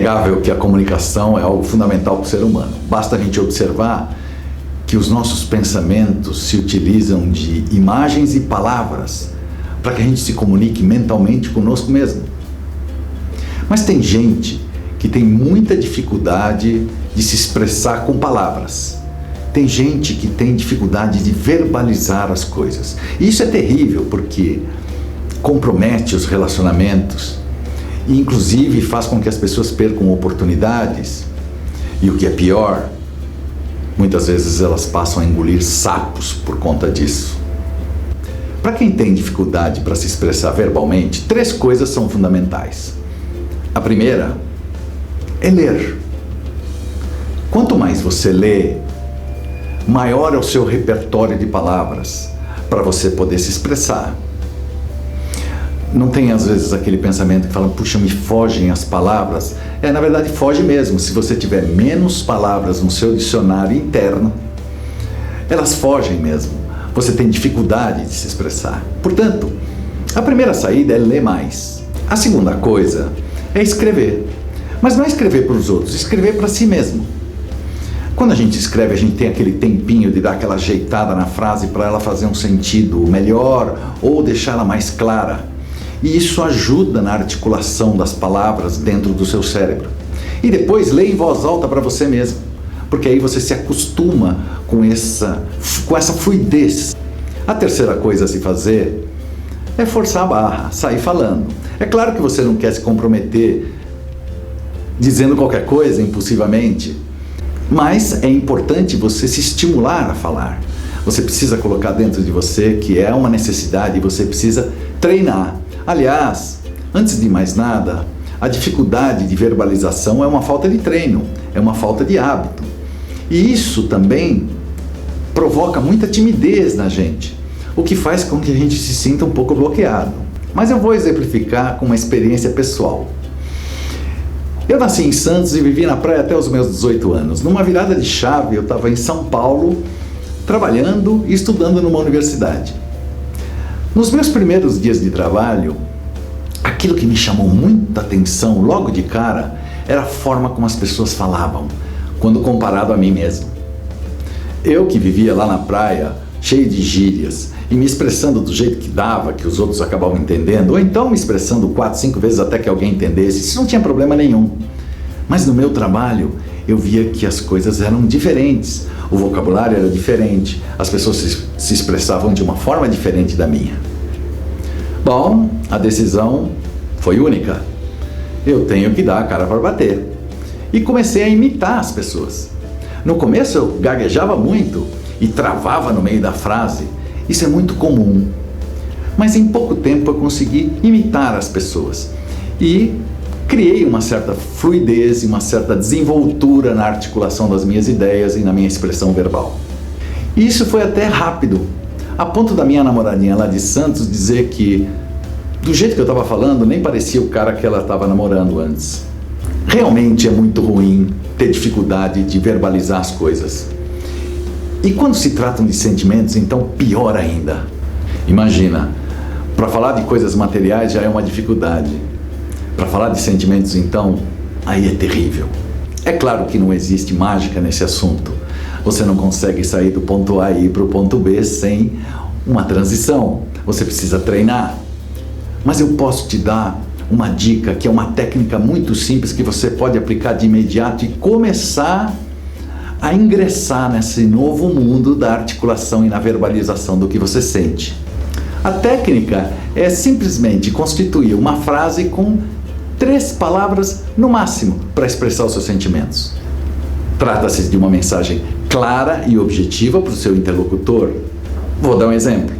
inegável que a comunicação é algo fundamental para o ser humano. Basta a gente observar que os nossos pensamentos se utilizam de imagens e palavras para que a gente se comunique mentalmente conosco mesmo. Mas tem gente que tem muita dificuldade de se expressar com palavras. Tem gente que tem dificuldade de verbalizar as coisas. E isso é terrível porque compromete os relacionamentos e inclusive faz com que as pessoas percam oportunidades. E o que é pior, muitas vezes elas passam a engolir sapos por conta disso. Para quem tem dificuldade para se expressar verbalmente, 3 coisas são fundamentais. A primeira é ler. Quanto mais você lê, maior é o seu repertório de palavras para você poder se expressar. Não tem às vezes aquele pensamento que fala, puxa, me fogem as palavras. Na verdade foge mesmo. Se você tiver menos palavras no seu dicionário interno, elas fogem mesmo. Você tem dificuldade de se expressar. Portanto, a primeira saída é ler mais. A segunda coisa é escrever. Mas não é escrever para os outros, escrever para si mesmo. Quando a gente escreve, a gente tem aquele tempinho de dar aquela ajeitada na frase para ela fazer um sentido melhor ou deixá-la mais clara. E isso ajuda na articulação das palavras dentro do seu cérebro. E depois lê em voz alta para você mesmo, porque aí você se acostuma com essa fluidez. A terceira coisa a se fazer é forçar a barra, sair falando. É claro que você não quer se comprometer dizendo qualquer coisa impulsivamente, mas é importante você se estimular a falar. Você precisa colocar dentro de você que é uma necessidade e você precisa treinar. Aliás, antes de mais nada, a dificuldade de verbalização é uma falta de treino, é uma falta de hábito. E isso também provoca muita timidez na gente, o que faz com que a gente se sinta um pouco bloqueado. Mas eu vou exemplificar com uma experiência pessoal. Eu nasci em Santos e vivi na praia até os meus 18 anos. Numa virada de chave, eu estava em São Paulo, trabalhando e estudando numa universidade. Nos meus primeiros dias de trabalho, aquilo que me chamou muita atenção logo de cara era a forma como as pessoas falavam, quando comparado a mim mesmo. Eu que vivia lá na praia, cheio de gírias, e me expressando do jeito que dava, que os outros acabavam entendendo, ou então me expressando 4, 5 vezes até que alguém entendesse, isso não tinha problema nenhum. Mas no meu trabalho, eu via que as coisas eram diferentes, o vocabulário era diferente, as pessoas se expressavam de uma forma diferente da minha. Bom, a decisão foi única. Eu tenho que dar a cara para bater. E comecei a imitar as pessoas. No começo eu gaguejava muito e travava no meio da frase. Isso é muito comum. Mas em pouco tempo eu consegui imitar as pessoas. E criei uma certa fluidez e uma certa desenvoltura na articulação das minhas ideias e na minha expressão verbal. E isso foi até rápido, a ponto da minha namoradinha lá de Santos dizer que, do jeito que eu estava falando, nem parecia o cara que ela estava namorando antes. Realmente é muito ruim ter dificuldade de verbalizar as coisas. E quando se tratam de sentimentos, então pior ainda. Imagina, para falar de coisas materiais já é uma dificuldade. Para falar de sentimentos, então, aí é terrível. É claro que não existe mágica nesse assunto. Você não consegue sair do ponto A e ir para o ponto B sem uma transição. Você precisa treinar. Mas eu posso te dar uma dica, que é uma técnica muito simples que você pode aplicar de imediato e começar a ingressar nesse novo mundo da articulação e na verbalização do que você sente. A técnica é simplesmente constituir uma frase com 3 palavras no máximo para expressar os seus sentimentos. Trata-se de uma mensagem clara e objetiva para o seu interlocutor. Vou dar um exemplo.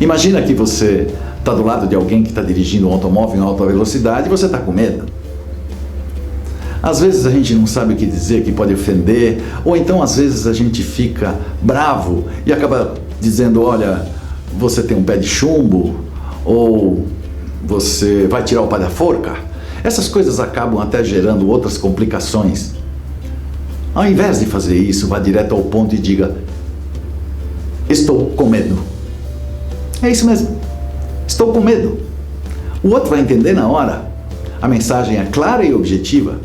Imagina que você está do lado de alguém que está dirigindo um automóvel em alta velocidade e você está com medo. Às vezes a gente não sabe o que dizer, que pode ofender, ou então às vezes a gente fica bravo e acaba dizendo, olha, você tem um pé de chumbo, ou você vai tirar o pé da forca. Essas coisas acabam até gerando outras complicações. Ao invés de fazer isso, vá direto ao ponto e diga, estou com medo. É isso mesmo, estou com medo. O outro vai entender na hora. a mensagem é clara e objetiva,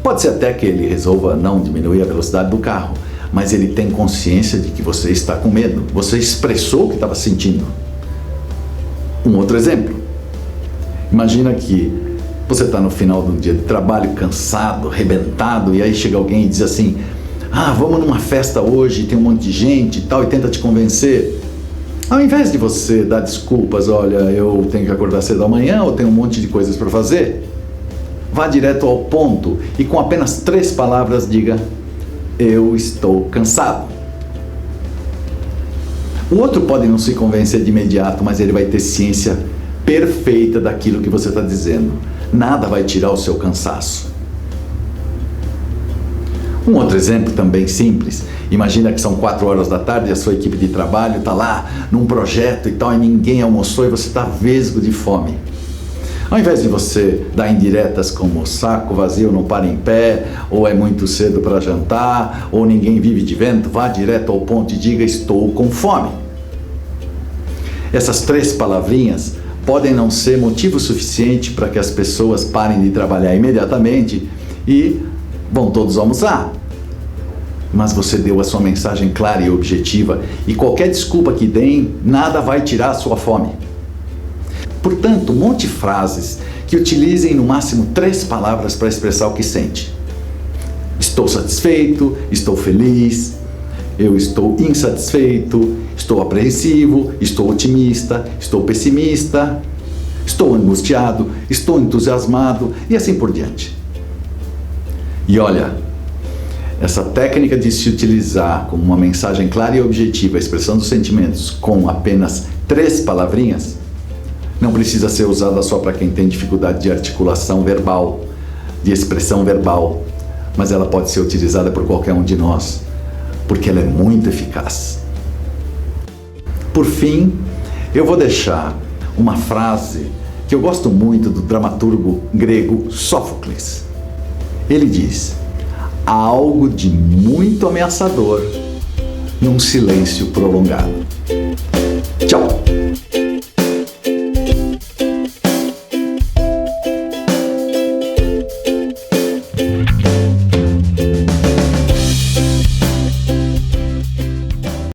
pode ser até que ele resolva não diminuir a velocidade do carro, mas ele tem consciência de que você está com medo, você expressou o que estava sentindo. Um outro exemplo, imagina que você está no final de um dia de trabalho, cansado, arrebentado, e aí chega alguém e diz assim: vamos numa festa hoje, tem um monte de gente e tal, e tenta te convencer. Ao invés de você dar desculpas, olha, eu tenho que acordar cedo amanhã, ou tenho um monte de coisas para fazer, vá direto ao ponto e com apenas 3 palavras diga: eu estou cansado. O outro pode não se convencer de imediato, mas ele vai ter ciência perfeita daquilo que você está dizendo. Nada vai tirar o seu cansaço. Um outro exemplo também simples, imagina que são 4 horas da tarde e a sua equipe de trabalho está lá num projeto e tal, e ninguém almoçou e você está vesgo de fome. Ao invés de você dar indiretas como saco vazio não para em pé, ou é muito cedo para jantar, ou ninguém vive de vento, vá direto ao ponto e diga: estou com fome. Essas 3 palavrinhas podem não ser motivo suficiente para que as pessoas parem de trabalhar imediatamente e vão todos almoçar. Mas você deu a sua mensagem clara e objetiva, e qualquer desculpa que deem, nada vai tirar a sua fome. Portanto, monte frases que utilizem no máximo 3 palavras para expressar o que sente. Estou satisfeito, estou feliz, eu estou insatisfeito, estou apreensivo, estou otimista, estou pessimista, estou angustiado, estou entusiasmado e assim por diante. E olha, essa técnica de se utilizar como uma mensagem clara e objetiva a expressão dos sentimentos com apenas 3 palavrinhas não precisa ser usada só para quem tem dificuldade de articulação verbal, de expressão verbal, mas ela pode ser utilizada por qualquer um de nós, porque ela é muito eficaz. Por fim, eu vou deixar uma frase que eu gosto muito do dramaturgo grego Sófocles. Ele diz: há algo de muito ameaçador num silêncio prolongado. Tchau!